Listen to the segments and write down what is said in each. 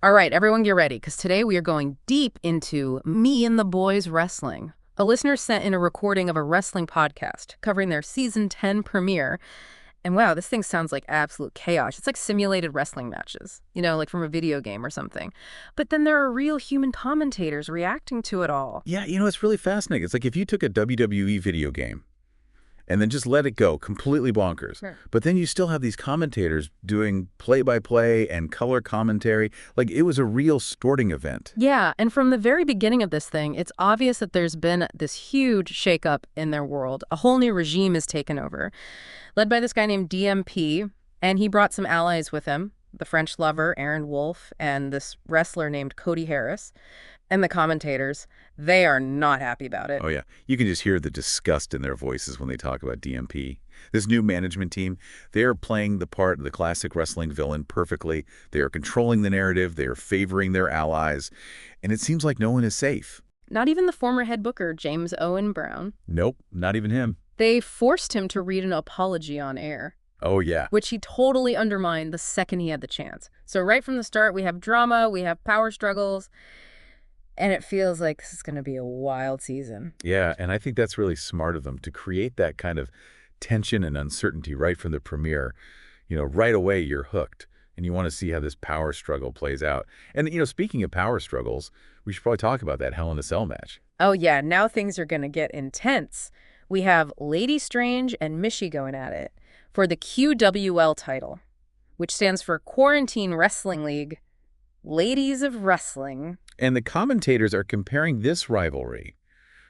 All right, everyone get ready, because today we are going deep into Me and the Boys Wrestling. A listener sent in a recording of a wrestling podcast covering their Season 10 premiere. And wow, this thing sounds like absolute chaos. It's like simulated wrestling matches, like from a video game or something. But then there are real human commentators reacting to it all. Yeah, it's really fascinating. It's like if you took a WWE video game and then just let it go completely bonkers. Sure. But then you still have these commentators doing play-by-play and color commentary. Like it was a real sporting event. Yeah, and from the very beginning of this thing, it's obvious that there's been this huge shakeup in their world. A whole new regime is taken over, led by this guy named DMP, and he brought some allies with him, the French lover, Aaron Wolf, and this wrestler named Cody Harris. And the commentators, they are not happy about it. Oh, yeah. You can just hear the disgust in their voices when they talk about DMP. This new management team, they are playing the part of the classic wrestling villain perfectly. They are controlling the narrative. They are favoring their allies. And it seems like no one is safe. Not even the former head booker, James Owen Brown. Nope, not even him. They forced him to read an apology on air. Oh, yeah. Which he totally undermined the second he had the chance. So right from the start, we have drama, we have power struggles. And it feels like this is going to be a wild season. Yeah, and I think that's really smart of them to create that kind of tension and uncertainty right from the premiere. Right away you're hooked, and you want to see how this power struggle plays out. And, speaking of power struggles, we should probably talk about that Hell in a Cell match. Oh, yeah, now things are going to get intense. We have Lady Strange and Michie going at it for the QWL title, which stands for Quarantine Wrestling League, Ladies of Wrestling. And the commentators are comparing this rivalry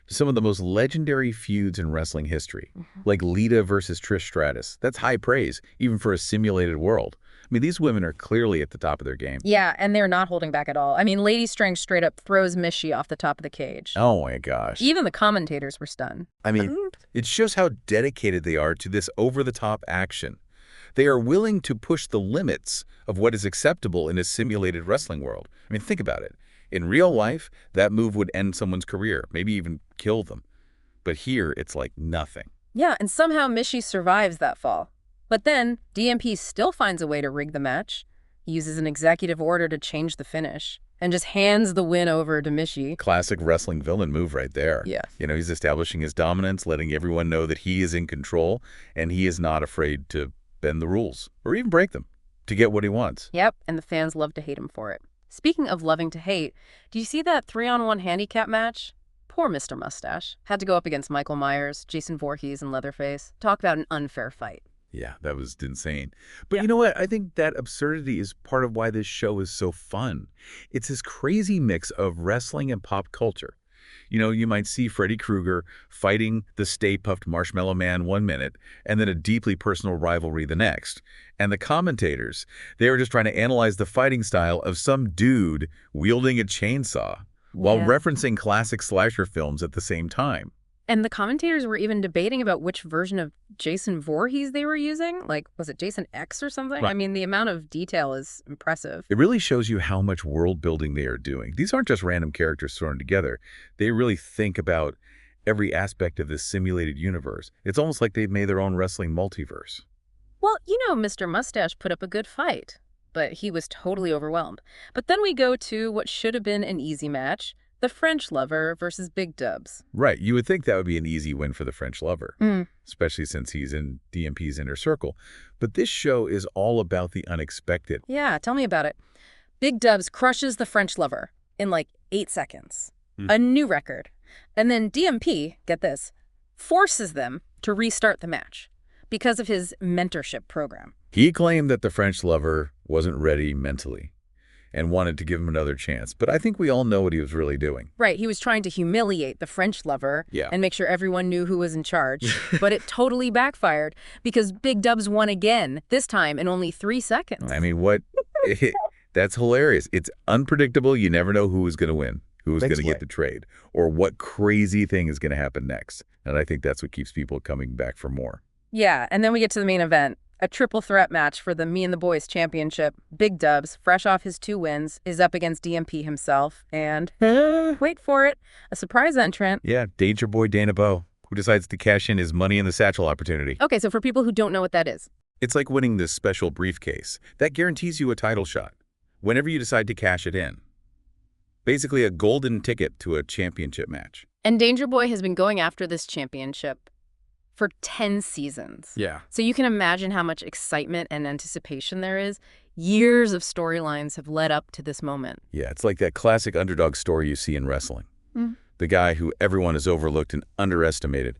to some of the most legendary feuds in wrestling history, like Lita versus Trish Stratus. That's high praise, even for a simulated world. I mean, these women are clearly at the top of their game. Yeah, and they're not holding back at all. I mean, Lady Strange straight up throws Michie off the top of the cage. Oh, my gosh. Even the commentators were stunned. I mean, it shows how dedicated they are to this over-the-top action. They are willing to push the limits of what is acceptable in a simulated wrestling world. I mean, think about it. In real life, that move would end someone's career, maybe even kill them. But here, it's like nothing. Yeah, and somehow Michie survives that fall. But then, DMP still finds a way to rig the match. He uses an executive order to change the finish and just hands the win over to Michie. Classic wrestling villain move right there. Yeah. He's establishing his dominance, letting everyone know that he is in control, and he is not afraid to bend the rules, or even break them, to get what he wants. Yep, and the fans love to hate him for it. Speaking of loving to hate, do you see that 3-on-1 handicap match? Poor Mr. Mustache. Had to go up against Michael Myers, Jason Voorhees, and Leatherface. Talk about an unfair fight. Yeah, that was insane. But Yeah. You know what? I think that absurdity is part of why this show is so fun. It's this crazy mix of wrestling and pop culture. You might see Freddy Krueger fighting the Stay Puft Marshmallow Man 1 minute, and then a deeply personal rivalry the next. And the commentators, they were just trying to analyze the fighting style of some dude wielding a chainsaw while Yeah. referencing classic slasher films at the same time. And the commentators were even debating about which version of Jason Voorhees they were using. Like, was it Jason X or something? Right. I mean, the amount of detail is impressive. It really shows you how much world building they are doing. These aren't just random characters thrown together. They really think about every aspect of this simulated universe. It's almost like they've made their own wrestling multiverse. Well, Mr. Mustache put up a good fight, but he was totally overwhelmed. But then we go to what should have been an easy match, the French lover versus Big Dubs. Right. You would think that would be an easy win for the French lover, especially since he's in DMP's inner circle. But this show is all about the unexpected. Yeah, tell me about it. Big Dubs crushes the French lover in like 8 seconds. A new record. And then DMP, get this, forces them to restart the match because of his mentorship program. He claimed that the French lover wasn't ready mentally and wanted to give him another chance. But I think we all know what he was really doing. Right, he was trying to humiliate the French lover and make sure everyone knew who was in charge. But it totally backfired because Big Dubs won again, this time in only 3 seconds. I mean, that's hilarious. It's unpredictable. You never know who is going to win, who is going to get the trade, or what crazy thing is going to happen next. And I think that's what keeps people coming back for more. Yeah, and then we get to the main event. A triple threat match for the Me and the Boys championship. Big Dubs, fresh off his 2 wins, is up against DMP himself. And, wait for it, a surprise entrant. Yeah, Danger Boy Dana Bowe, who decides to cash in his money in the satchel opportunity. Okay, so for people who don't know what that is. It's like winning this special briefcase. That guarantees you a title shot. whenever you decide to cash it in. Basically a golden ticket to a championship match. And Danger Boy has been going after this championship for 10 seasons. Yeah. So you can imagine how much excitement and anticipation there is. Years of storylines have led up to this moment. Yeah, it's like that classic underdog story you see in wrestling. Mm. The guy who everyone has overlooked and underestimated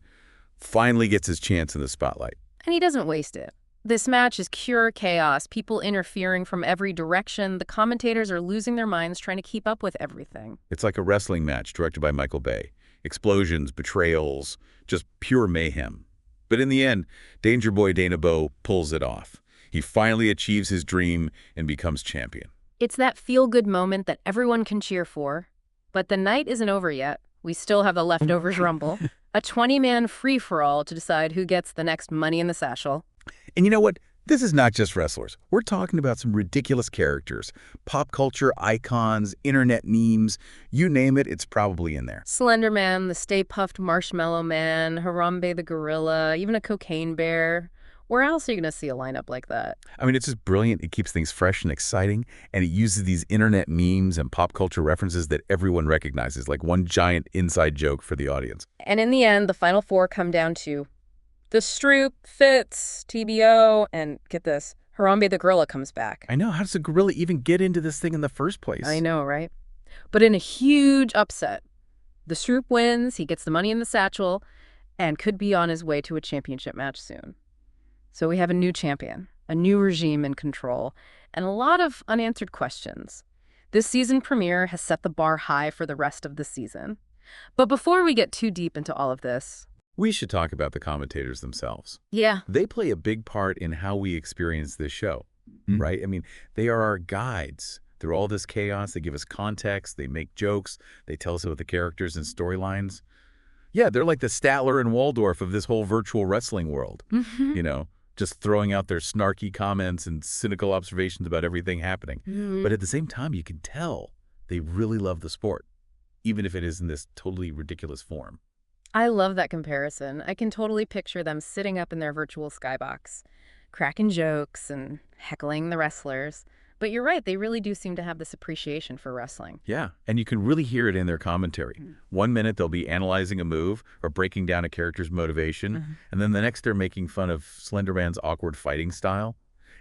finally gets his chance in the spotlight. And he doesn't waste it. This match is pure chaos, people interfering from every direction. The commentators are losing their minds trying to keep up with everything. It's like a wrestling match directed by Michael Bay. Explosions, betrayals, just pure mayhem. But in the end, Danger Boy Dana Bowe pulls it off. He finally achieves his dream and becomes champion. It's that feel-good moment that everyone can cheer for. But the night isn't over yet. We still have the Leftovers Rumble, a 20-man free-for-all to decide who gets the next Money in the Satchel. And you know what? This is not just wrestlers. We're talking about some ridiculous characters. Pop culture icons, internet memes, you name it, it's probably in there. Slender Man, the Stay Puft Marshmallow Man, Harambe the Gorilla, even a Cocaine Bear. Where else are you going to see a lineup like that? I mean, it's just brilliant. It keeps things fresh and exciting, and it uses these internet memes and pop culture references that everyone recognizes, like one giant inside joke for the audience. And in the end, the final four come down to the Stroop, Fitz, TBO, and get this, Harambe the Gorilla comes back. I know. How does a gorilla even get into this thing in the first place? I know, right? But in a huge upset, the Stroop wins, he gets the Money in the Satchel, and could be on his way to a championship match soon. So we have a new champion, a new regime in control, and a lot of unanswered questions. This season premiere has set the bar high for the rest of the season. But before we get too deep into all of this, we should talk about the commentators themselves. Yeah. They play a big part in how we experience this show, right? I mean, they are our guides through all this chaos. They give us context. They make jokes. They tell us about the characters and storylines. Yeah, they're like the Statler and Waldorf of this whole virtual wrestling world, you know, just throwing out their snarky comments and cynical observations about everything happening. But at the same time, you can tell they really love the sport, even if it is in this totally ridiculous form. I love that comparison. I can totally picture them sitting up in their virtual skybox, cracking jokes and heckling the wrestlers. But you're right, they really do seem to have this appreciation for wrestling. Yeah, and you can really hear it in their commentary. 1 minute they'll be analyzing a move or breaking down a character's motivation, and then the next they're making fun of Slender Man's awkward fighting style.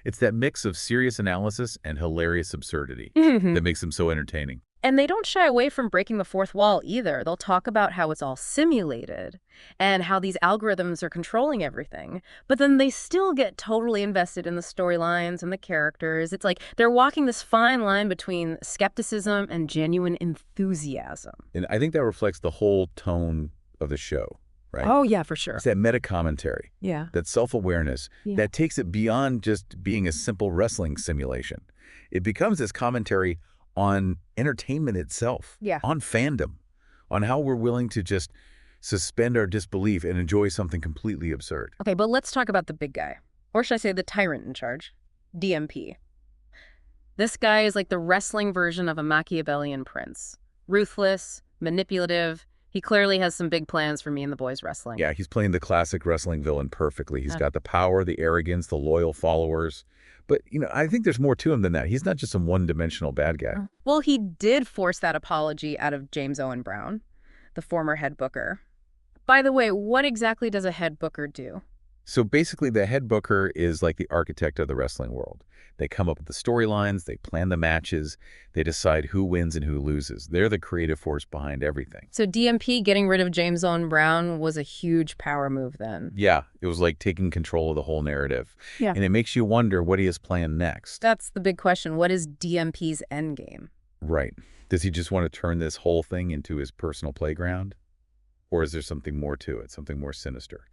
It's that mix of serious analysis and hilarious absurdity that makes them so entertaining. And they don't shy away from breaking the fourth wall either. They'll talk about how it's all simulated and how these algorithms are controlling everything. But then they still get totally invested in the storylines and the characters. It's like they're walking this fine line between skepticism and genuine enthusiasm. And I think that reflects the whole tone of the show, right? Oh, yeah, for sure. It's that meta-commentary, that self-awareness that takes it beyond just being a simple wrestling simulation. It becomes this commentary on entertainment itself, on fandom, on how we're willing to just suspend our disbelief and enjoy something completely absurd. Okay, but let's talk about the big guy. Or should I say the tyrant in charge? DMP. This guy is like the wrestling version of a Machiavellian prince. Ruthless, manipulative. He clearly has some big plans for me and the boys wrestling. Yeah, he's playing the classic wrestling villain perfectly. He's got the power, the arrogance, the loyal followers. But, you know, I think there's more to him than that. He's not just some one-dimensional bad guy. Well, he did force that apology out of James Owen Brown, the former head booker. By the way, what exactly does a head booker do? So basically, the head booker is like the architect of the wrestling world. They come up with the storylines, they plan the matches, they decide who wins and who loses. They're the creative force behind everything. So DMP getting rid of James Owen Brown was a huge power move then. Yeah, it was like taking control of the whole narrative. Yeah. And it makes you wonder what he has planned next. That's the big question. What is DMP's endgame? Right. Does he just want to turn this whole thing into his personal playground? Or is there something more to it, something more sinister?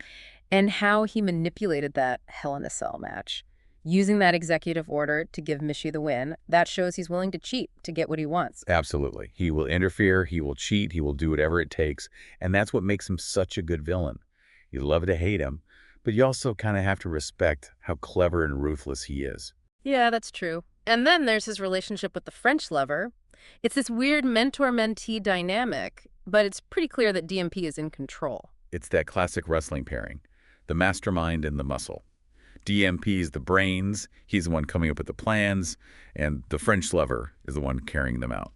And how he manipulated that Hell in a Cell match. Using that executive order to give Michie the win, that shows he's willing to cheat to get what he wants. Absolutely. He will interfere, he will cheat, he will do whatever it takes. And that's what makes him such a good villain. You love to hate him, but you also kind of have to respect how clever and ruthless he is. Yeah, that's true. And then there's his relationship with the French lover. It's this weird mentor-mentee dynamic, but it's pretty clear that DMP is in control. It's that classic wrestling pairing, the mastermind and the muscle. DMP's the brains. He's the one coming up with the plans, and the French lover is the one carrying them out.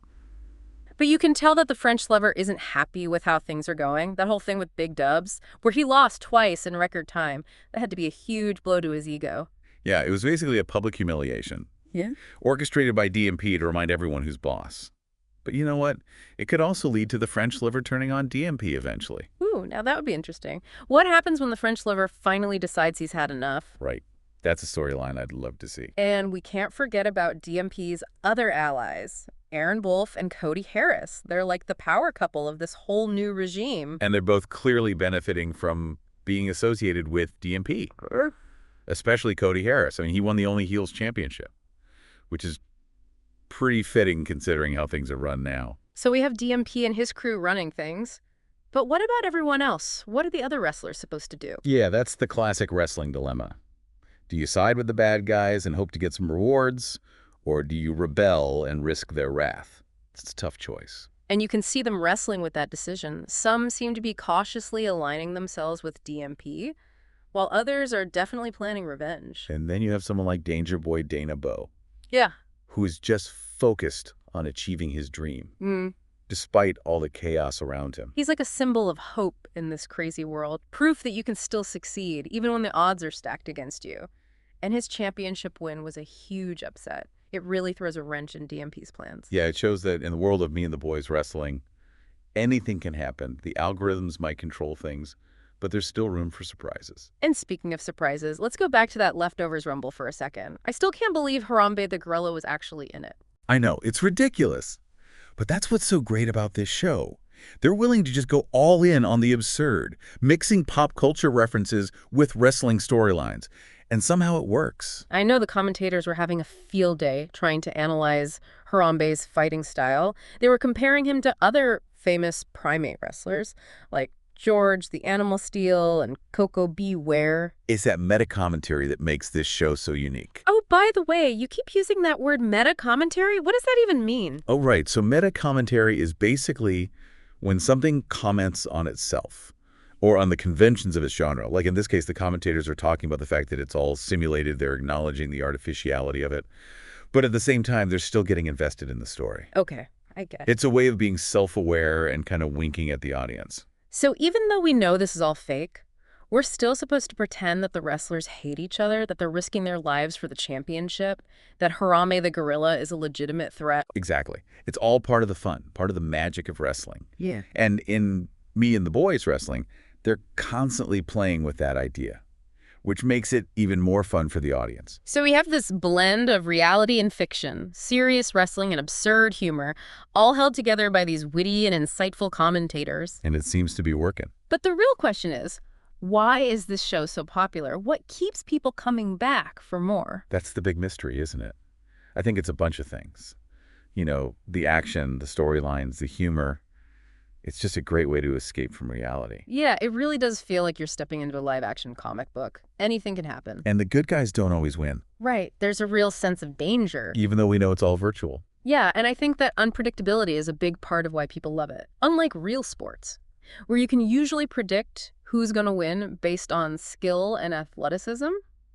But you can tell that the French lover isn't happy with how things are going. That whole thing with Big Dubs, where he lost twice in record time, that had to be a huge blow to his ego. Yeah, it was basically a public humiliation, Yeah. orchestrated by DMP to remind everyone who's boss. But you know what? It could also lead to the French liver turning on DMP eventually. Ooh, now that would be interesting. What happens when the French lover finally decides he's had enough? Right. That's a storyline I'd love to see. And we can't forget about DMP's other allies, Aaron Wolf and Cody Harris. They're like the power couple of this whole new regime. And they're both clearly benefiting from being associated with DMP, especially Cody Harris. I mean, he won the Only Heels championship, which is pretty fitting considering how things are run now. So we have DMP and his crew running things. But what about everyone else? What are the other wrestlers supposed to do? Yeah, that's the classic wrestling dilemma. Do you side with the bad guys and hope to get some rewards, or do you rebel and risk their wrath? It's a tough choice. And you can see them wrestling with that decision. Some seem to be cautiously aligning themselves with DMP, while others are definitely planning revenge. And then you have someone like Danger Boy Dana Bowe, Yeah. who is just focused on achieving his dream, despite all the chaos around him. He's like a symbol of hope in this crazy world, proof that you can still succeed, even when the odds are stacked against you. And his championship win was a huge upset. It really throws a wrench in DMP's plans. Yeah, it shows that in the world of Me and the Boys wrestling, anything can happen. The algorithms might control things, but there's still room for surprises. And speaking of surprises, let's go back to that Leftovers Rumble for a second. I still can't believe Harambe the Gorilla was actually in it. I know, it's ridiculous. But that's what's so great about this show. They're willing to just go all in on the absurd, mixing pop culture references with wrestling storylines. And somehow it works. I know the commentators were having a field day trying to analyze Harambe's fighting style. They were comparing him to other famous primate wrestlers, like George the Animal Steel and Coco Beware. It's that meta-commentary that makes this show so unique. Oh, by the way, you keep using that word meta-commentary. What does that even mean? Oh, right. So meta-commentary is basically when something comments on itself or on the conventions of its genre. Like in this case, the commentators are talking about the fact that it's all simulated. They're acknowledging the artificiality of it. But at the same time, they're still getting invested in the story. Okay, I get it. It's a way of being self-aware and kind of winking at the audience. So even though we know this is all fake, we're still supposed to pretend that the wrestlers hate each other, that they're risking their lives for the championship, that Harambe the Gorilla is a legitimate threat. Exactly. It's all part of the fun, part of the magic of wrestling. Yeah. And in Me and the Boys wrestling, they're constantly playing with that idea, which makes it even more fun for the audience. So we have this blend of reality and fiction, serious wrestling and absurd humor, all held together by these witty and insightful commentators. And it seems to be working. But the real question is, why is this show so popular? What keeps people coming back for more? That's the big mystery, isn't it? I think it's a bunch of things. You know, the action, the storylines, the humor. It's just a great way to escape from reality. Yeah, it really does feel like you're stepping into a live-action comic book. Anything can happen. And the good guys don't always win. Right. There's a real sense of danger. Even though we know it's all virtual. Yeah, and I think that unpredictability is a big part of why people love it. Unlike real sports, where you can usually predict who's going to win based on skill and athleticism,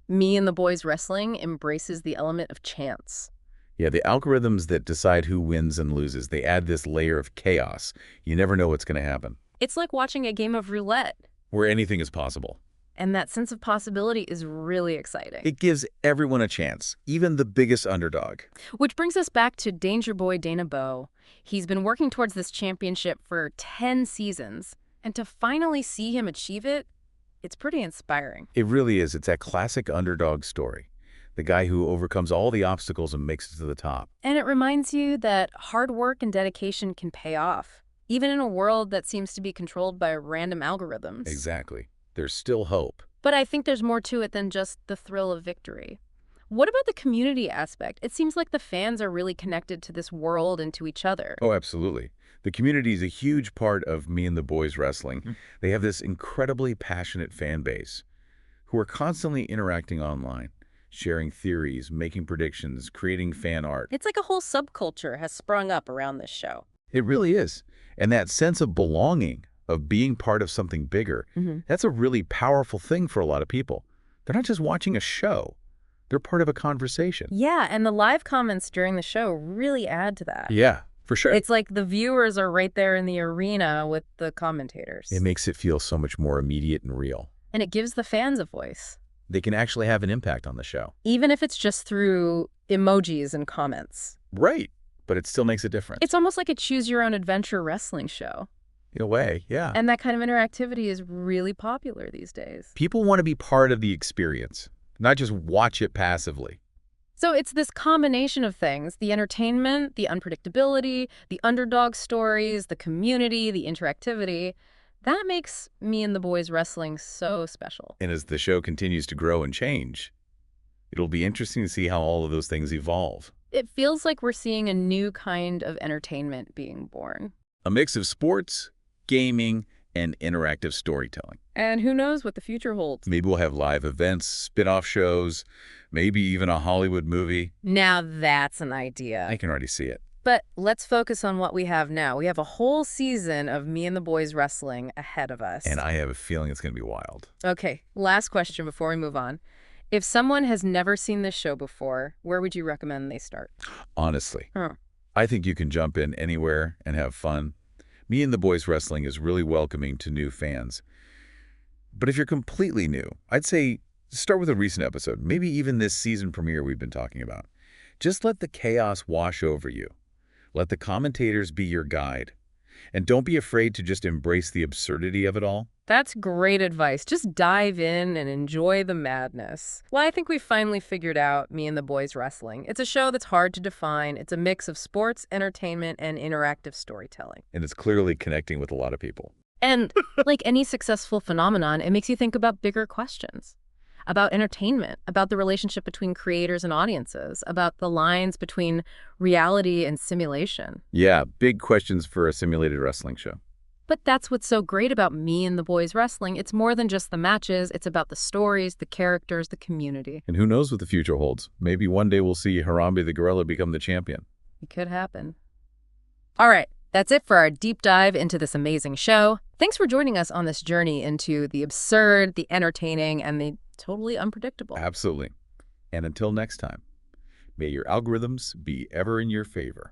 Me and the Boys wrestling embraces the element of chance. Yeah, the algorithms that decide who wins and loses, they add this layer of chaos. You never know what's going to happen. It's like watching a game of roulette. Where anything is possible. And that sense of possibility is really exciting. It gives everyone a chance, even the biggest underdog. Which brings us back to Danger Boy Dana Bowe. He's been working towards this championship for 10 seasons. And to finally see him achieve it, it's pretty inspiring. It really is. It's that classic underdog story. The guy who overcomes all the obstacles and makes it to the top. And it reminds you that hard work and dedication can pay off, even in a world that seems to be controlled by random algorithms. Exactly. There's still hope. But I think there's more to it than just the thrill of victory. What about the community aspect? It seems like the fans are really connected to this world and to each other. Oh, absolutely. The community is a huge part of Me and the Boys wrestling. They have this incredibly passionate fan base who are constantly interacting online, sharing theories, making predictions, creating fan art. It's like a whole subculture has sprung up around this show. It really is. And that sense of belonging, of being part of something bigger, that's a really powerful thing for a lot of people. They're not just watching a show. They're part of a conversation. Yeah, and the live comments during the show really add to that. Yeah, for sure. It's like the viewers are right there in the arena with the commentators. It makes it feel so much more immediate and real. And it gives the fans a voice. They can actually have an impact on the show. Even if it's just through emojis and comments. Right, but it still makes a difference. It's almost like a choose-your-own-adventure wrestling show. In a way, yeah. And that kind of interactivity is really popular these days. People want to be part of the experience, not just watch it passively. So it's this combination of things, the entertainment, the unpredictability, the underdog stories, the community, the interactivity. That makes Me and the Boys Wrestling so special. And as the show continues to grow and change, it'll be interesting to see how all of those things evolve. It feels like we're seeing a new kind of entertainment being born. A mix of sports, gaming, and interactive storytelling. And who knows what the future holds. Maybe we'll have live events, spin-off shows, maybe even a Hollywood movie. Now that's an idea. I can already see it. But let's focus on what we have now. We have a whole season of Me and the Boys Wrestling ahead of us. And I have a feeling it's going to be wild. Okay, last question before we move on. If someone has never seen this show before, where would you recommend they start? Honestly, I think you can jump in anywhere and have fun. Me and the Boys Wrestling is really welcoming to new fans. But if you're completely new, I'd say start with a recent episode, maybe even this season premiere we've been talking about. Just let the chaos wash over you. Let the commentators be your guide. And don't be afraid to just embrace the absurdity of it all. That's great advice. Just dive in and enjoy the madness. Well, I think we finally figured out Me and the Boys Wrestling. It's a show that's hard to define. It's a mix of sports, entertainment, and interactive storytelling. And it's clearly connecting with a lot of people. And like any successful phenomenon, it makes you think about bigger questions. About entertainment, about the relationship between creators and audiences, about the lines between reality and simulation. Yeah, big questions for a simulated wrestling show. But that's what's so great about Me and the Boys Wrestling. It's more than just the matches. It's about the stories, the characters, the community. And who knows what the future holds? Maybe one day we'll see Harambe the gorilla become the champion. It could happen. All right, that's it for our deep dive into this amazing show. Thanks for joining us on this journey into the absurd, the entertaining, and the totally unpredictable. Absolutely. And until next time, may your algorithms be ever in your favor.